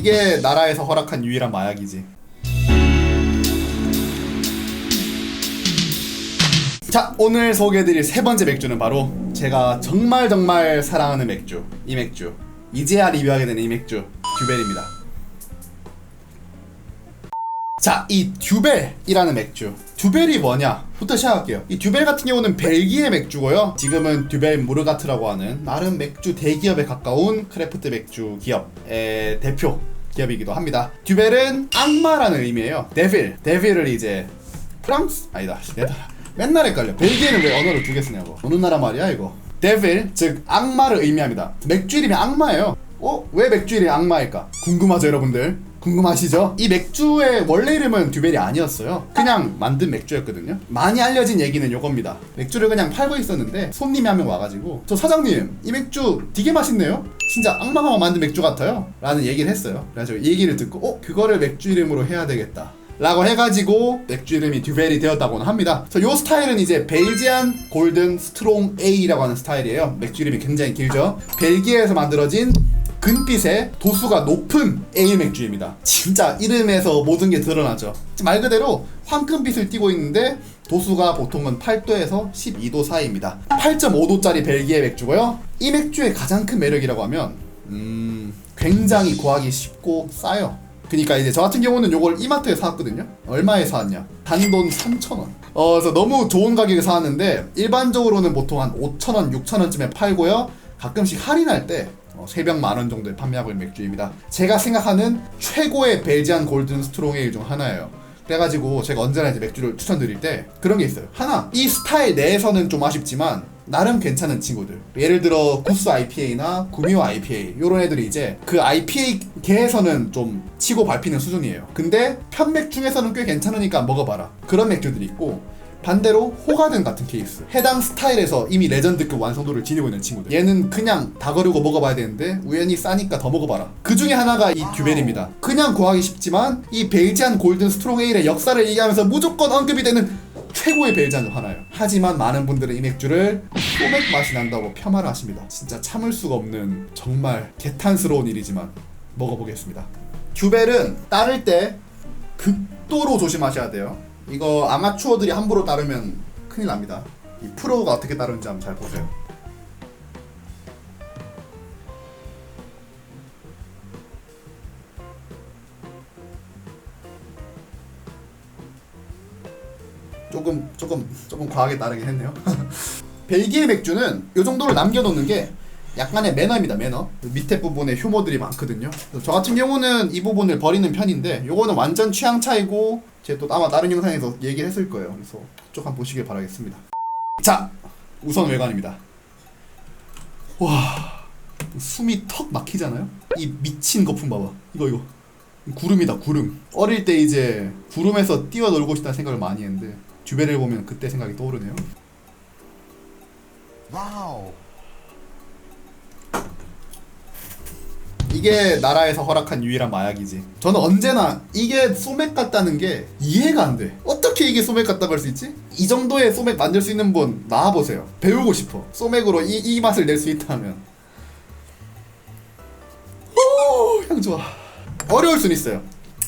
이게 나라에서 허락한 유일한 마약이지. 자, 오늘 소개해드릴 세 번째 맥주는 바로 제가 정말 사랑하는 맥주, 이 맥주, 이제야 리뷰하게 되는 이 맥주, 듀벨입니다. 자, 이 듀벨이라는 맥주, 듀벨이 뭐냐부터 시작할게요. 이 듀벨 같은 경우는 벨기에 맥주고요. 지금은 듀벨 무르가트라고 하는 나름 맥주 대기업에 가까운 크래프트 맥주 기업의 대표 기업이기도 합니다. 듀벨은 악마라는 의미예요. 데빌을 이제 프랑스? 아니다, 맨날 헷갈려. 벨기에는 왜 언어를 두 개 쓰냐고. 어느 나라 말이야 이거. 데빌, 즉 악마를 의미합니다. 맥주 이름이 악마예요. 왜 맥주 이름이 악마일까? 궁금하죠 여러분들? 궁금하시죠? 이 맥주의 원래 이름은 듀벨이 아니었어요. 그냥 만든 맥주였거든요. 많이 알려진 얘기는 요겁니다. 맥주를 그냥 팔고 있었는데 손님이 한 명 와가지고, 저 사장님 이 맥주 되게 맛있네요? 진짜 악마가 만든 맥주 같아요? 라는 얘기를 했어요. 그래서 이 얘기를 듣고 그거를 맥주 이름으로 해야 되겠다 라고 해가지고 맥주 이름이 듀벨이 되었다고는 합니다. 그래서 요 스타일은 이제 벨지안 골든 스트롱 A라고 하는 스타일이에요. 맥주 이름이 굉장히 길죠. 벨기에에서 만들어진 금빛의 도수가 높은 에일 맥주입니다. 진짜 이름에서 모든 게 드러나죠. 말 그대로 황금빛을 띠고 있는데 도수가 보통은 8도에서 12도 사이입니다. 8.5도짜리 벨기에 맥주고요. 이 맥주의 가장 큰 매력이라고 하면 굉장히 구하기 쉽고 싸요. 그러니까 이제 저 같은 경우는 요걸 이마트에 사왔거든요. 얼마에 사왔냐? 단돈 3,000원. 그래서 너무 좋은 가격에 사왔는데 일반적으로는 보통 한 5,000원, 6,000원쯤에 팔고요. 가끔씩 할인할 때 3병 만원 정도에 판매하고 있는 맥주입니다. 제가 생각하는 최고의 벨지안 골든 스트롱 에일 중 하나예요. 그래가지고 제가 언제나 이제 맥주를 추천드릴 때 그런 게 있어요. 하나, 이 스타일 내에서는 좀 아쉽지만 나름 괜찮은 친구들, 예를 들어 구스 IPA나 구미호 IPA 요런 애들이 이제 그 IPA 계에서는 좀 치고 밟히는 수준이에요. 근데 편맥 중에서는 꽤 괜찮으니까 먹어봐라, 그런 맥주들이 있고, 반대로 호가든 같은 케이스, 해당 스타일에서 이미 레전드급 완성도를 지니고 있는 친구들, 얘는 그냥 다 거르고 먹어봐야 되는데 우연히 싸니까 더 먹어봐라. 그 중에 하나가 이 듀벨입니다. 그냥 구하기 쉽지만 이 벨지안 골든 스트롱 에일의 역사를 얘기하면서 무조건 언급이 되는 최고의 벨지안 중 하나예요. 하지만 많은 분들은 이 맥주를 소맥 맛이 난다고 폄하를 하십니다. 진짜 참을 수가 없는 정말 개탄스러운 일이지만 먹어보겠습니다. 듀벨은 따를 때 극도로 조심하셔야 돼요. 이거 아마추어들이 함부로 따르면 큰일 납니다. 이 프로가 어떻게 따르는지 한번 잘 보세요. 조금 과하게 따르긴 했네요. 벨기에 맥주는 이 정도를 남겨놓는 게 약간의 매너입니다. 매너. 밑에 부분에 효모들이 많거든요. 저 같은 경우는 이 부분을 버리는 편인데, 요거는 완전 취향 차이고 제가 또 아마 다른 영상에서 얘기를 했을 거예요. 그래서 쭉 한번 보시길 바라겠습니다. 자, 우선 외관입니다. 와, 숨이 턱 막히잖아요? 이 미친 거품 봐봐. 이거 구름이다, 구름. 어릴 때 이제 구름에서 뛰어놀고 싶다는 생각을 많이 했는데 듀벨을 보면 그때 생각이 떠오르네요. 와우. 이게 나라에서 허락한 유일한 마약이지. 저는 언제나 이게 소맥 같다는 게 이해가 안 돼. 어떻게 이게 소맥 같다고 할 수 있지? 이 정도의 소맥 만들 수 있는 분 나와보세요. 배우고 싶어. 소맥으로 이 맛을 낼 수 있다면. 오, 향 좋아. 어려울 순 있어요.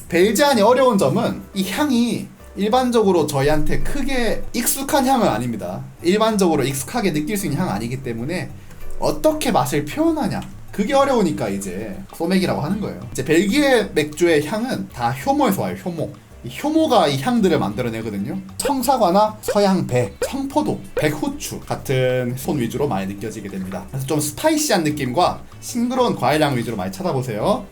벨지안이 어려운 점은 이 향이 일반적으로 저희한테 크게 익숙한 향은 아닙니다. 일반적으로 익숙하게 느낄 수 있는 향은 아니기 때문에 어떻게 맛을 표현하냐, 그게 어려우니까 이제 소맥이라고 하는 거예요. 이제 벨기에 맥주의 향은 다 효모에서 와요. 이 효모가 이 향들을 만들어내거든요. 청사과나 서양배, 청포도, 백후추 같은 손 위주로 많이 느껴지게 됩니다. 그래서 좀 스파이시한 느낌과 싱그러운 과일향 위주로 많이 찾아보세요.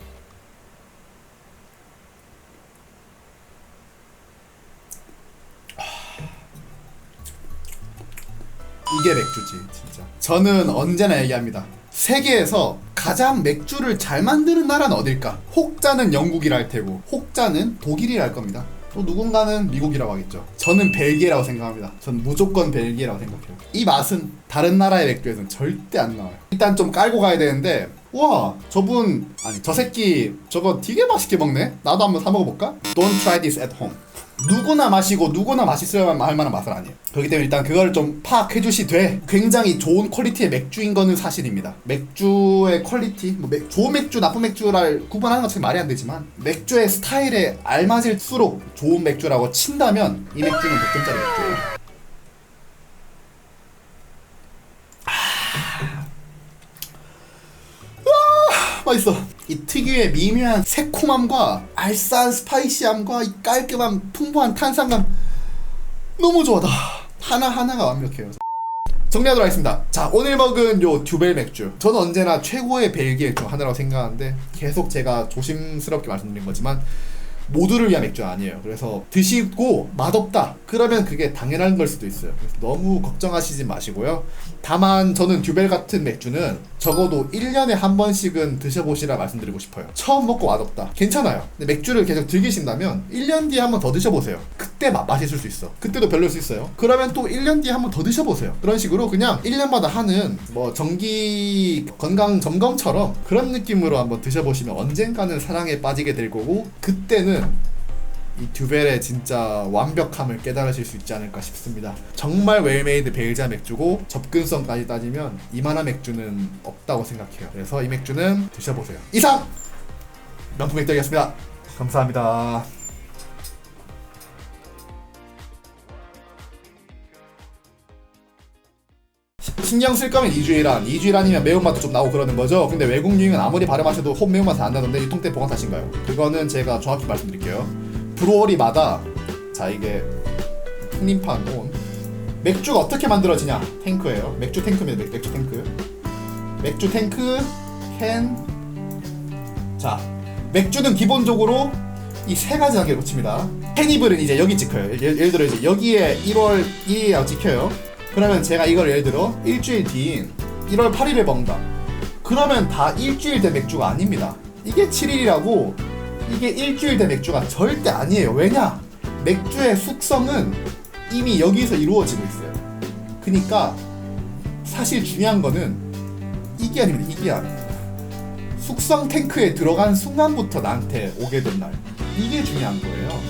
이게 맥주지 진짜. 저는 언제나 얘기합니다. 세계에서 가장 맥주를 잘 만드는 나라는 어딜까? 혹자는 영국이라 할 테고 혹자는 독일이라 할 겁니다. 또 누군가는 미국이라고 하겠죠. 저는 벨기에라고 생각합니다. 전 무조건 벨기에라고 생각해요. 이 맛은 다른 나라의 맥주에서는 절대 안 나와요. 일단 좀 깔고 가야 되는데, 우와, 저 새끼 저거 되게 맛있게 먹네? 나도 한번 사 먹어볼까? Don't try this at home. 누구나 마시고 누구나 맛있어야만 할 만한 맛은 아니에요. 그렇기 때문에 일단 그걸 좀 파악해 주시되 굉장히 좋은 퀄리티의 맥주인 거는 사실입니다. 맥주의 퀄리티, 뭐 좋은 맥주, 나쁜 맥주를 구분하는 것 참 말이 안 되지만 맥주의 스타일에 알맞을수록 좋은 맥주라고 친다면 이 맥주는 100점짜리 맥주예요. 맛있어. 이 특유의 미묘한 새콤함과 알싸한 스파이시함과 이 깔끔한 풍부한 탄산감 너무 좋아. 하나하나가 완벽해요. 정리하도록 하겠습니다. 자, 오늘 먹은 요 듀벨 맥주, 저는 언제나 최고의 벨기에 맥주 하나라고 생각하는데 계속 제가 조심스럽게 말씀드린 거지만 모두를 위한 맥주는 아니에요. 그래서 드시고 맛없다 그러면 그게 당연한 걸 수도 있어요. 그래서 너무 걱정하시지 마시고요. 다만 저는 듀벨 같은 맥주는 적어도 1년에 한 번씩은 드셔보시라 말씀드리고 싶어요. 처음 먹고 맛없다 괜찮아요. 근데 맥주를 계속 즐기신다면 1년 뒤에 한 번 더 드셔보세요. 그때 맛있을 수 있어. 그때도 별로일 수 있어요. 그러면 또 1년 뒤에 한 번 더 드셔보세요. 그런 식으로 그냥 1년마다 하는 뭐 정기 건강 점검처럼 그런 느낌으로 한번 드셔보시면 언젠가는 사랑에 빠지게 될 거고, 그때는 이 듀벨의 진짜 완벽함을 깨달으실 수 있지 않을까 싶습니다. 정말 웰메이드 벨기에 맥주고 접근성까지 따지면 이만한 맥주는 없다고 생각해요. 그래서 이 맥주는 드셔보세요. 이상! 명품 맥주였습니다. 감사합니다. 신경 쓸 거면 이주일안이면 매운맛도 좀 나오고 그러는 거죠. 근데 외국 유행은 아무리 발음하셔도 홈 매운맛은 안 나던데 유통때 보관 탓인가요? 그거는 제가 정확히 말씀드릴게요. 브루어리마다, 자 이게 풍림판 온 맥주가 어떻게 만들어지냐, 탱크예요. 맥주 탱크입니다. 맥주 탱크 캔. 자, 맥주는 기본적으로 이 세 가지 단계를 거칩니다. 캔이블은 이제 여기 찍혀요. 예를 들어 이제 여기에 1월 1일이라고 찍혀요. 그러면 제가 이걸 예를 들어 일주일 뒤인 1월 8일에 먹는다. 그러면 다 일주일 된 맥주가 아닙니다. 이게 7일이라고 이게 일주일 된 맥주가 절대 아니에요. 왜냐? 맥주의 숙성은 이미 여기서 이루어지고 있어요. 그러니까 사실 중요한 거는 이게 아닙니다. 이게 아니에요. 숙성 탱크에 들어간 순간부터 나한테 오게 된 날, 이게 중요한 거예요.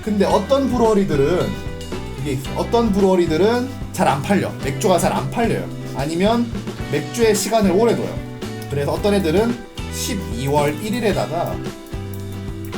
근데 어떤 브루어리들은 이게 있어요. 어떤 브루어리들은 잘 안 팔려. 맥주가 잘 안 팔려요. 아니면 맥주의 시간을 오래 둬요. 그래서 어떤 애들은 12월 1일에다가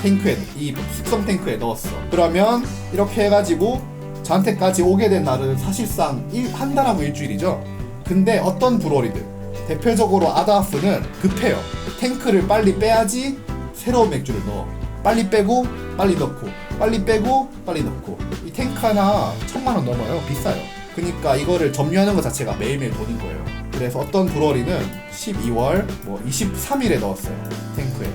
탱크에, 이 숙성 탱크에 넣었어. 그러면 이렇게 해가지고 저한테까지 오게 된 날은 사실상 한 달하고 일주일이죠. 근데 어떤 브루어리들, 대표적으로 아다하프는 급해요. 탱크를 빨리 빼야지 새로운 맥주를 넣어. 빨리 빼고 빨리 넣고, 빨리 빼고 빨리 넣고. 이 탱크 하나 1,000만 원 넘어요. 비싸요. 그러니까 이거를 점유하는 것 자체가 매일매일 돈인 거예요. 그래서 어떤 브루어리는 12월 23일에 넣었어요. 탱크에.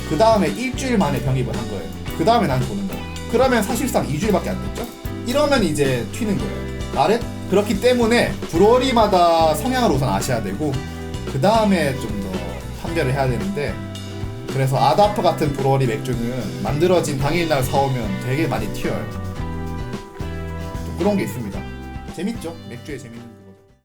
그 다음에 일주일 만에 병입을 한 거예요. 그 다음에 난 도는 거예요. 그러면 사실상 2주일밖에 안 됐죠? 이러면 이제 튀는 거예요. 그렇기 때문에 브루어리마다 성향을 우선 아셔야 되고 그 다음에 좀 더 판별을 해야 되는데, 그래서 아다프 같은 브루어리 맥주는 만들어진 당일날 사오면 되게 많이 튀어요. 그런 게 있습니다. 재밌죠? 맥주에 재밌는